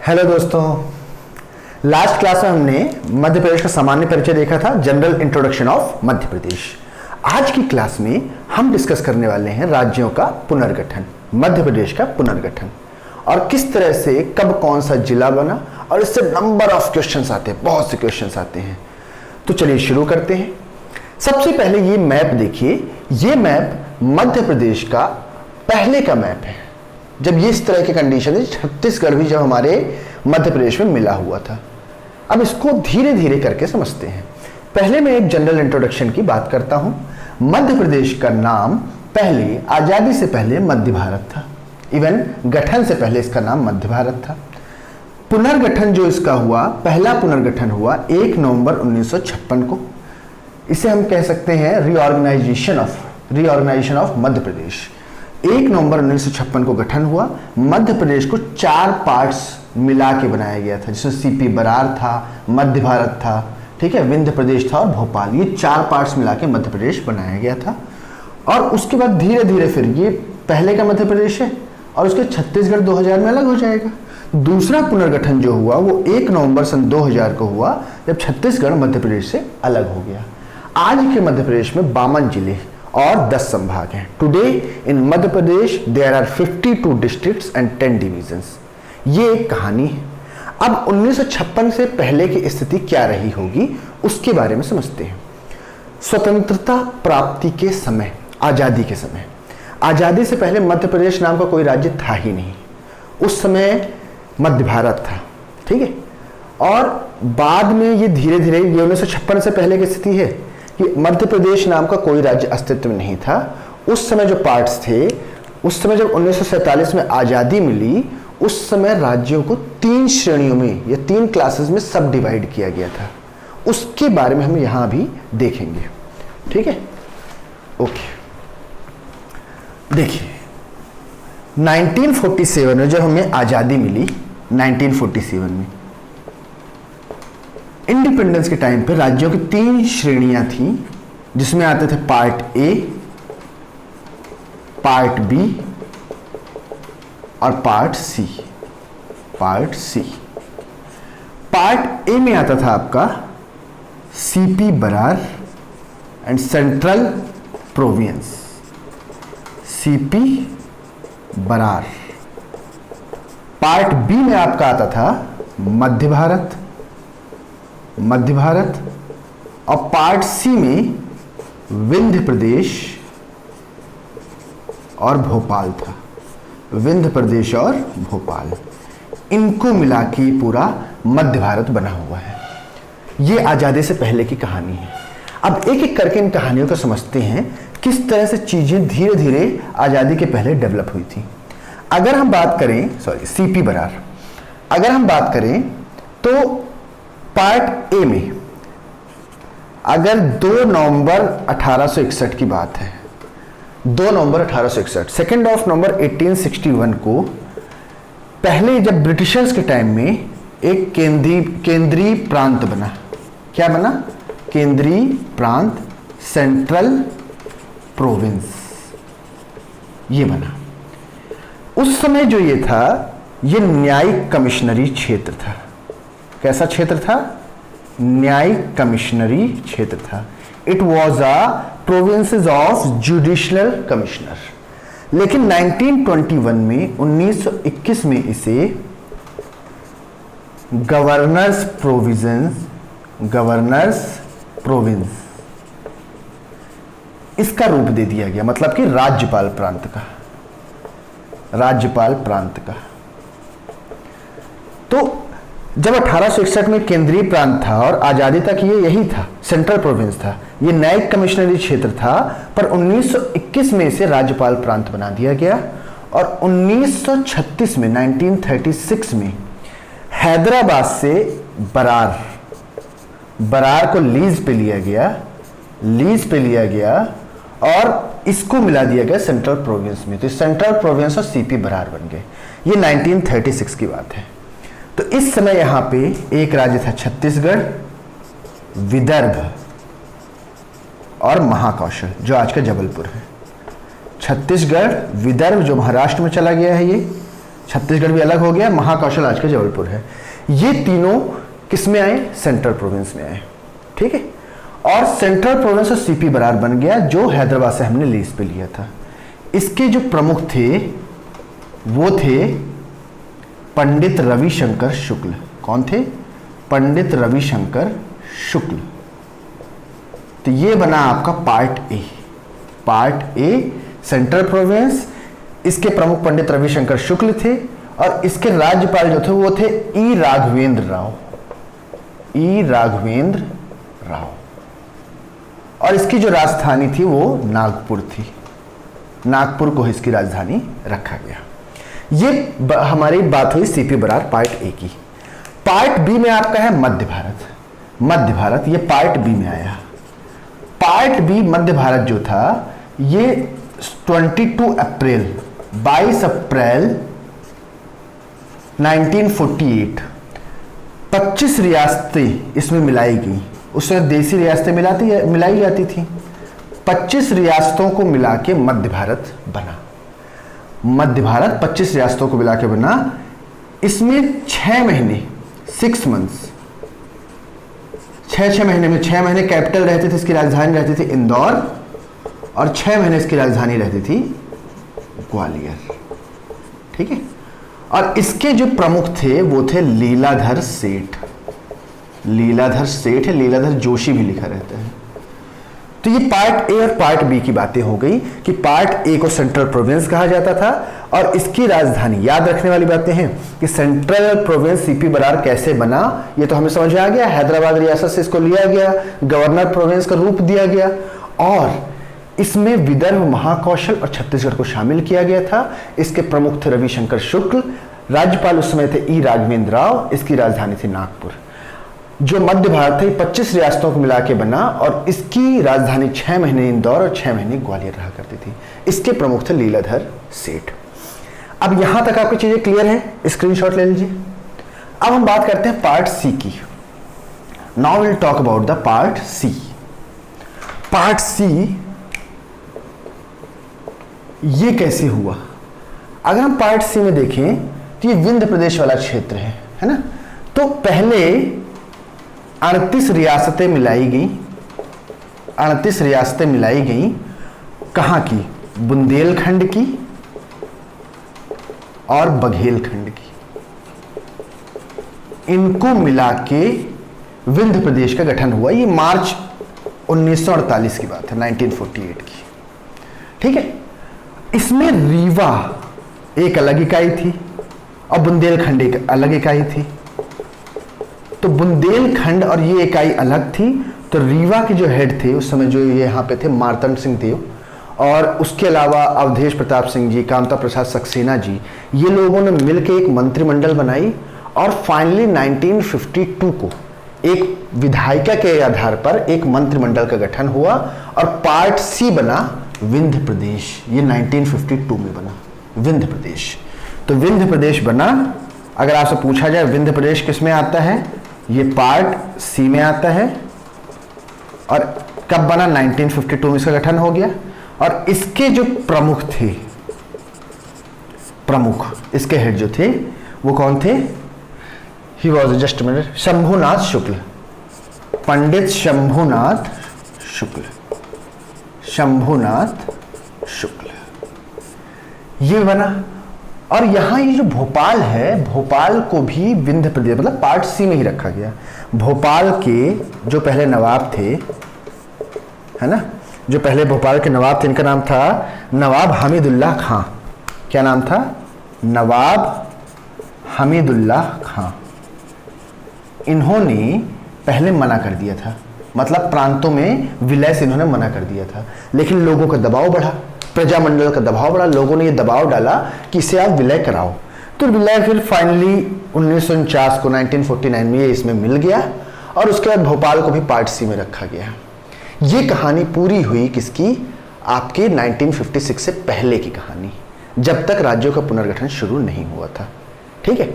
Hello दोस्तों, last class में हमने मध्य प्रदेश का सामान्य परिचय देखा था, general introduction of Madhya Pradesh. आज की क्लास में हम डिस्कस करने वाले हैं राज्यों का पुनर्गठन, मध्य प्रदेश का पुनर्गठन और किस तरह से कब कौन सा जिला बना, और इससे नंबर ऑफ क्वेश्चंस आते हैं, बहुत से क्वेश्चंस आते हैं। तो चलिए शुरू करते हैं। सबसे पहले ये मैप देखिए, ये मैप मध्य प्रदेश का पहले का मैप है जब ये इस तरह की कंडीशन है। छत्तीसगढ़ भी जब हमारे मध्य प्रदेश में मिला हुआ था। अब इसको धीरे धीरे करके समझते हैं। पहले मैं एक जनरल इंट्रोडक्शन की बात करता हूं। मध्य प्रदेश का नाम पहले, आजादी से पहले मध्य भारत था। इवन गठन से पहले इसका नाम मध्य भारत था। पुनर्गठन जो इसका हुआ, पहला पुनर्गठन हुआ 1 नवंबर 1956 को। इसे हम कह सकते हैं रीऑर्गेनाइजेशन ऑफ मध्य प्रदेश। 1 नवंबर 1956 को गठन हुआ। मध्य प्रदेश को 4 पार्ट्स मिला के बनाया गया था, जिसमें सीपी बरार था, मध्य भारत था, ठीक है, विंध्य प्रदेश था और भोपाल। ये 4 पार्ट्स मिला के मध्य प्रदेश बनाया गया था। और उसके बाद धीरे धीरे फिर ये पहले का मध्य प्रदेश है और उसके छत्तीसगढ़ 2000 में अलग हो जाएगा। दूसरा पुनर्गठन जो हुआ वो 1 नवंबर सन 2000 को हुआ, जब छत्तीसगढ़ मध्य प्रदेश से अलग हो गया। आज के मध्य प्रदेश में 52 जिले और 10 संभाग हैं। Today in Madhya Pradesh there are 52 districts and 10 divisions. ये एक कहानी है। अब 1956 से पहले की स्थिति क्या रही होगी उसके बारे में समझते हैं। स्वतंत्रता प्राप्ति के समय, आजादी के समय, आजादी से पहले मध्य प्रदेश नाम का कोई राज्य था ही नहीं। उस समय मध्य भारत था, ठीक है। और बाद में ये धीरे धीरे, ये 1956 से पहले की स्थिति है कि मध्य प्रदेश नाम का कोई राज्य अस्तित्व में नहीं था। उस समय जो पार्ट्स थे, उस समय जब 1947 में आज़ादी मिली, उस समय राज्यों को 3 श्रेणियों में या 3 क्लासेस में सब डिवाइड किया गया था। उसके बारे में हम यहाँ भी देखेंगे, ठीक है। ओके, देखिए 1947 में जब हमें आज़ादी मिली, 1947 में इंडिपेंडेंस के टाइम पे राज्यों की 3 श्रेणियां थी, जिसमें आते थे पार्ट ए, पार्ट बी और पार्ट सी। पार्ट ए में आता था आपका CP Berar and Central Provinces, CP Berar. Part B में आपका आता था मध्य भारत और पार्ट सी में विंध्य प्रदेश और भोपाल था। विंध्य प्रदेश और भोपाल, इनको मिला के पूरा मध्य भारत बना हुआ है। ये आजादी से पहले की कहानी है। अब एक एक करके इन कहानियों को समझते हैं, किस तरह से चीजें धीरे धीरे आजादी के पहले डेवलप हुई थी। अगर हम बात करें, सीपी बरार, अगर हम बात करें तो पार्ट ए में अगर 2 नवंबर 1861 की बात है, 2 नवंबर 1861, 2 नवंबर 1861 को, पहले जब ब्रिटिशर्स के टाइम में एक केंद्रीय प्रांत बना। क्या बना? केंद्रीय प्रांत, सेंट्रल प्रोविंस, ये बना। उस समय जो ये था, ये न्यायिक कमिश्नरी क्षेत्र था। कैसा क्षेत्र था? न्यायिक कमिश्नरी क्षेत्र था। It was a provinces of judicial commissioner. लेकिन 1921 में, 1921 में इसे गवर्नर्स प्रोविंस इसका रूप दे दिया गया, मतलब कि राज्यपाल प्रांत का। तो जब 1861 में केंद्रीय प्रांत था और आजादी तक ये यही था, सेंट्रल प्रोविंस था, ये न्यायिक कमिश्नरी क्षेत्र था, पर 1921 में इसे राज्यपाल प्रांत बना दिया गया। और 1936 में, 1936 में हैदराबाद से बरार को लीज पे लिया गया और इसको मिला दिया गया सेंट्रल प्रोविंस में। तो सेंट्रल प्रोविंस और सीपी बरार बन गए। ये 1936 की बात है। तो इस समय यहां पे एक राज्य था छत्तीसगढ़, विदर्भ और महाकौशल, जो आज का जबलपुर है। छत्तीसगढ़, विदर्भ जो महाराष्ट्र में चला गया है ये, छत्तीसगढ़ भी अलग हो गया, महाकौशल आज का जबलपुर है। ये तीनों किस में आए? सेंट्रल प्रोविंस में आए, ठीक है। और सेंट्रल प्रोविंस और सीपी बरार बन गया, जो हैदराबाद से हमने लीज पे लिया था। इसके जो प्रमुख थे वो थे पंडित रविशंकर शुक्ल। कौन थे? पंडित रविशंकर शुक्ल। तो ये बना आपका part A. Part A central province, इसके प्रमुख पंडित रविशंकर शुक्ल थे और इसके राज्यपाल जो थे वो थे ई राघवेंद्र राव। ई राघवेंद्र राव। और इसकी जो राजधानी थी वो नागपुर थी। नागपुर को इसकी राजधानी रखा गया। ये हमारी बात हुई सीपी बरार पार्ट ए की। पार्ट बी में आपका है मध्य भारत। मध्य भारत ये पार्ट बी में आया। पार्ट बी मध्य भारत जो था ये 22 अप्रैल 22 अप्रैल 1948 25 रियासतें इसमें मिलाई गई। उसमें देसी रियासतें मिलाई जाती थी। 25 रियासतों को मिला के मध्य भारत बना। मध्य भारत 25 रियासतों को मिला के बना। इसमें 6 महीने 6 मंथ्स 6 महीने में 6 महीने कैपिटल रहती थी, इसकी राजधानी रहती थी इंदौर, और 6 महीने इसकी राजधानी रहती थी ग्वालियर, ठीक है। और इसके जो प्रमुख थे वो थे लीलाधर सेठ। लीलाधर सेठ है, लीलाधर जोशी भी लिखा रहता है। तो ये पार्ट ए और पार्ट बी की बातें हो गई कि पार्ट ए को सेंट्रल प्रोविंस कहा जाता था और इसकी राजधानी, याद रखने वाली बातें हैं कि सेंट्रल प्रोविंस सीपी बरार कैसे बना, ये तो हमें समझ आ गया। हैदराबाद रियासत से इसको लिया गया, गवर्नर प्रोविंस का रूप दिया गया और इसमें विदर्भ, महाकौशल और छत्तीसगढ़ को शामिल किया गया था। इसके प्रमुख थे रविशंकर शुक्ल, राज्यपाल उस समय थे ई राघवेंद्र राव, इसकी राजधानी थी नागपुर। जो मध्य भारत थे 25 रियासतों को मिला के बना और इसकी राजधानी 6 महीने इंदौर और 6 महीने ग्वालियर रहा करती थी। इसके प्रमुख थे लीलाधर सेठ। अब यहां तक आपकी चीजें क्लियर हैं, स्क्रीनशॉट ले लीजिए। अब हम बात करते हैं पार्ट सी की। Now will talk about the part C. Part C ये कैसे हुआ? अगर हम पार्ट सी में देखें तो ये विंध्य प्रदेश वाला क्षेत्र है ना। तो पहले 38 रियासतें मिलाई गई। 38 रियासतें मिलाई गई कहां की? बुंदेलखंड की और बघेलखंड की। इनको मिला के विंध्य प्रदेश का गठन हुआ। ये मार्च 1948 की बात है, 1948 की, ठीक है। इसमें रीवा एक अलग इकाई थी और बुंदेलखंड एक अलग इकाई थी। तो बुंदेलखंड और ये इकाई अलग थी। तो रीवा के जो हेड थे उस समय, जो ये यहाँ पे थे, मार्तंड सिंह देव, और उसके अलावा अवधेश प्रताप सिंह जी, कामता प्रसाद सक्सेना जी, ये लोगों ने मिलकर एक मंत्रिमंडल बनाई और फाइनली 1952 को एक विधायिका के आधार पर एक मंत्रिमंडल का गठन हुआ और पार्ट सी बना विंध्य प्रदेश। ये 1952 में बना विंध्य प्रदेश। तो विंध्य प्रदेश बना। अगर आपसे पूछा जाए विंध्य प्रदेश किस में आता है, ये पार्ट सी में आता है। और कब बना? 1952 में इसका गठन हो गया। और इसके जो प्रमुख थे, प्रमुख इसके हेड जो थे वो कौन थे? He was just minute, Shambhunath Shukla, Pandit Shambhunath Shukla. Shambhunath Shukla ये बना। और यहां ये जो भोपाल है, भोपाल को भी विंध्य प्रदेश मतलब पार्ट सी में ही रखा गया। भोपाल के जो पहले नवाब थे, है ना, जो पहले भोपाल के नवाब थे, इनका नाम था नवाब हमीदुल्लाह खां। क्या नाम था? नवाब हमीदुल्लाह खां। इन्होंने पहले मना कर दिया था, मतलब प्रांतों में विलय से इन्होंने मना कर दिया था। लेकिन लोगों का दबाव बढ़ा, प्रजामंडल का दबाव बढ़ा, लोगों ने ये दबाव डाला कि इसे आप विलय कराओ। तो विलय फिर फाइनली 1949 को 1949 में ये इसमें मिल गया और उसके बाद भोपाल को भी पार्ट सी में रखा गया। ये कहानी पूरी हुई किसकी? आपके 1956 से पहले की कहानी, जब तक राज्यों का पुनर्गठन शुरू नहीं हुआ था, ठीक है।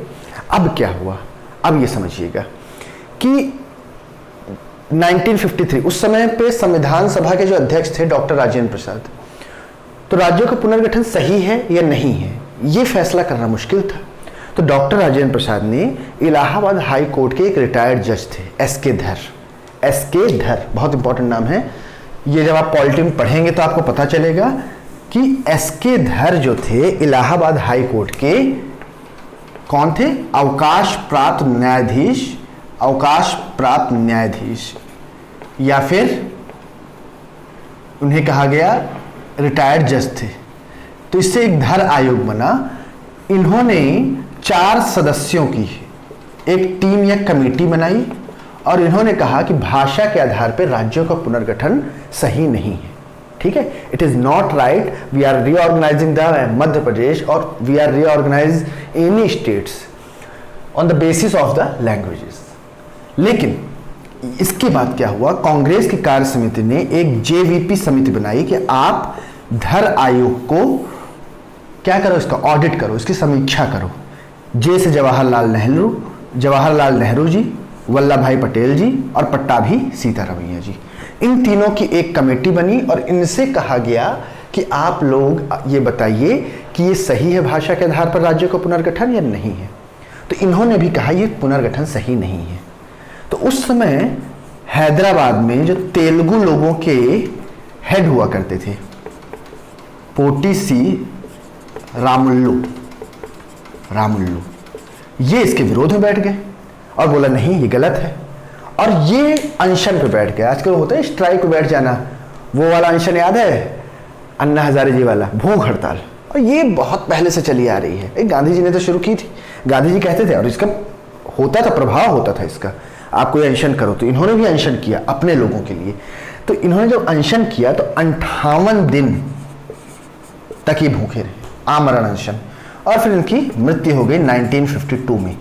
अब क्या हुआ? अब ये समझिएगा कि 1953 उस समय पे संविधान सभा के जो अध्यक्ष थे डॉक्टर राजेंद्र प्रसाद, तो राज्यों का पुनर्गठन सही है या नहीं है ये फैसला करना मुश्किल था। तो डॉक्टर राजेंद्र प्रसाद ने इलाहाबाद हाई कोर्ट के एक रिटायर्ड जज थे, एस के धर, बहुत इंपॉर्टेंट नाम है ये, जब आप पॉलिटी में पढ़ेंगे तो आपको पता चलेगा कि एस के धर जो थे इलाहाबाद हाई कोर्ट के कौन थे, अवकाश प्राप्त न्यायाधीश या फिर उन्हें कहा गया रिटायर्ड जज थे। तो इससे एक धर आयोग बना। इन्होंने 4 सदस्यों की एक टीम या कमेटी बनाई और इन्होंने कहा कि भाषा के आधार पर राज्यों का पुनर्गठन सही नहीं है। ठीक है, it is not right, we are reorganising the Madhya Pradesh और we are reorganise any states on the basis of the languages. लेकिन इसके बाद क्या हुआ, कांग्रेस की कार्य समिति ने एक जेवीपी समिति बनाई कि आप धर आयोग को क्या करो, इसका ऑडिट करो, इसकी समीक्षा करो। जैसे जवाहरलाल नेहरू जी, वल्लभ भाई पटेल जी और पट्टाभी सीतारमैया जी, इन तीनों की एक कमेटी बनी और इनसे कहा गया कि आप लोग ये बताइए कि ये सही है भाषा के आधार पर राज्यों का पुनर्गठन या नहीं है। तो इन्होंने भी कहा ये पुनर्गठन सही नहीं है। तो उस समय हैदराबाद में जो तेलुगु लोगों के हेड हुआ करते थे, पोटी सी रामुल्लू, ये इसके विरोध में बैठ गए और बोला नहीं ये गलत है, और ये अनशन पे बैठ गए। आजकल होता है स्ट्राइक पे बैठ जाना, वो वाला अनशन याद है, अन्ना हजारे जी वाला भूख हड़ताल, और ये बहुत पहले से चली आ रही है। एक गांधी जी ने तो शुरू की थी, गांधी जी कहते थे और इसका होता था, प्रभाव होता था इसका, आप कोई अनशन करो। तो इन्होंने भी अनशन किया अपने लोगों के लिए। तो इन्होंने जब अनशन किया तो 58 दिन तक ये भूखे रहे, आमरण अनशन, और फिर इनकी मृत्यु हो गई 1952 में।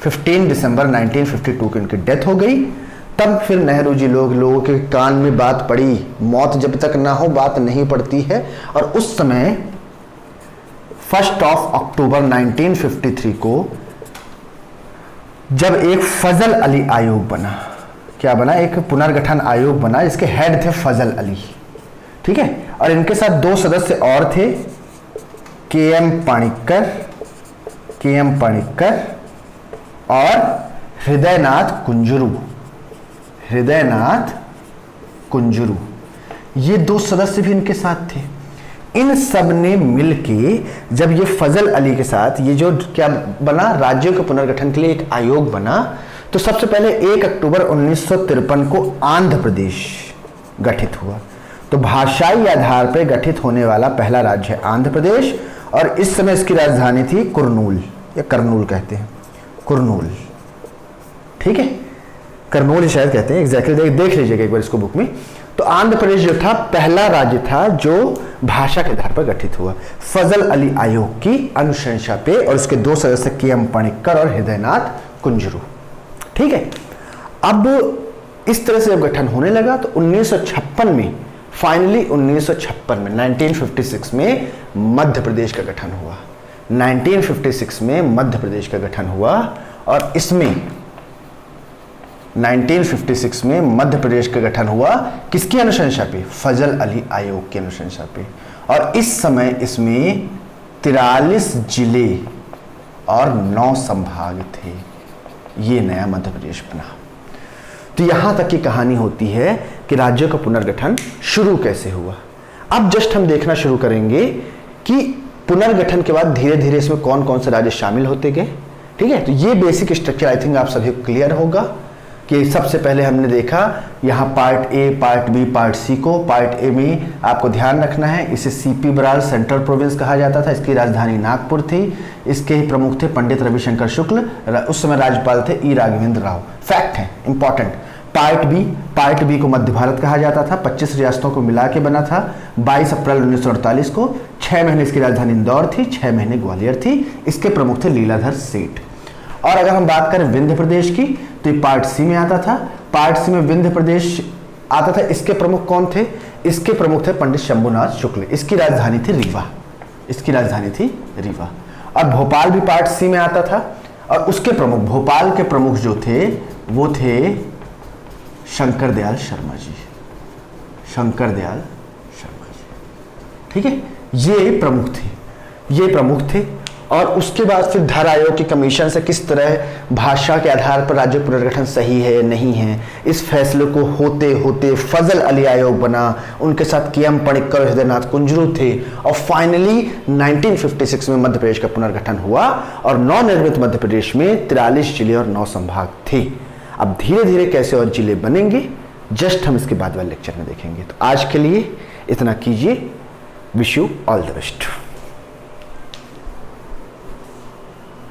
15 दिसंबर 1952 को इनकी डेथ हो गई। तब फिर नेहरू जी लोगों के कान में बात पड़ी, मौत जब तक ना हो बात नहीं पड़ती है। और उस समय 1 अक्टूबर 1953 को जब एक फजल अली आयोग बना, क्या बना, एक पुनर्गठन आयोग बना जिसके हेड थे फजल अली, ठीक है, और इनके साथ 2 सदस्य और थे, के एम पाणिक्कर और हृदयनाथ कुंजरू, ये 2 सदस्य भी इनके साथ थे। इन सब ने मिलके जब ये फजल अली के साथ ये जो क्या बना, राज्यों के पुनर्गठन के लिए एक आयोग बना, तो सबसे पहले 1 अक्टूबर 1953 को आंध्र प्रदेश गठित हुआ। तो भाषाई आधार पर गठित होने वाला पहला राज्य है आंध्र प्रदेश, और इस समय इसकी राजधानी थी कुरनूल, या करनूल कहते हैं, कुरनूल, ठीक है, करनूल ही शायद कहते हैं, एग्जैक्टली देख लीजिएगा एक बार इसको बुक में। तो आंध्र प्रदेश जो था पहला राज्य था जो भाषा के आधार पर गठित हुआ, फजल अली आयोग की अनुशंसा पे, और उसके 2 सदस्य के एम पाणिक्कर और हृदयनाथ कुंजरू, ठीक है। अब इस तरह से जब गठन होने लगा तो 1956 में, फाइनली 1956 में 1956 में मध्य प्रदेश का गठन हुआ। 1956 में मध्य प्रदेश का गठन हुआ, और इसमें 1956 में मध्य प्रदेश का गठन हुआ किसकी अनुशंसा पे, फजल अली आयोग की अनुशंसा पे। और इस समय इसमें 43 जिले और 9 संभाग थे। ये नया मध्य प्रदेश बना। तो यहां तक की कहानी होती है कि राज्यों का पुनर्गठन शुरू कैसे हुआ। अब जस्ट हम देखना शुरू करेंगे कि पुनर्गठन के बाद धीरे धीरे इसमें कौन कौन से राज्य शामिल होते गए, ठीक है। तो ये बेसिक स्ट्रक्चर आई थिंक आप सभी को क्लियर होगा कि सबसे पहले हमने देखा यहाँ part A, part B, part C को। पार्ट ए में आपको ध्यान रखना है, इसे सीपी बरार सेंट्रल प्रोविंस कहा जाता था, इसकी राजधानी नागपुर थी, इसके ही प्रमुख थे पंडित रविशंकर शुक्ल, उस समय राज्यपाल थे ई राघवेंद्र राव। फैक्ट है इंपॉर्टेंट। पार्ट बी को मध्य भारत कहा जाता था, 25 रियासतों को मिला के बना था। 22 अप्रैल 1948 को 6 महीने इसकी राजधानी इंदौर थी, 6 महीने ग्वालियर थी, इसके प्रमुख थे लीलाधर सेठ। और अगर हम बात करें विंध्य प्रदेश की तो ये पार्ट सी में आता था। पार्ट सी में विंध्य प्रदेश आता था, इसके प्रमुख कौन थे, इसके प्रमुख थे पंडित शंभुनाथ शुक्ल, इसकी राजधानी थी रीवा। और भोपाल भी पार्ट सी में आता था, और उसके प्रमुख, भोपाल के प्रमुख जो थे वो थे शंकर दयाल शर्मा जी, ठीक है, ये प्रमुख थे। और उसके बाद फिर धर आयोग के कमीशन से किस तरह भाषा के आधार पर राज्य पुनर्गठन सही है या नहीं है, इस फैसले को होते होते फजल अली आयोग बना, उनके साथ के एम पणिक्कर और हृदयनाथ कुंजरू थे, और फाइनली 1956 में मध्य प्रदेश का पुनर्गठन हुआ और नवनिर्मित मध्य प्रदेश में 43 जिले और 9 संभाग थे। अब धीरे धीरे कैसे और जिले बनेंगे जस्ट हम इसके बाद वाले लेक्चर में देखेंगे। तो आज के लिए इतना कीजिए। Wish you all the best.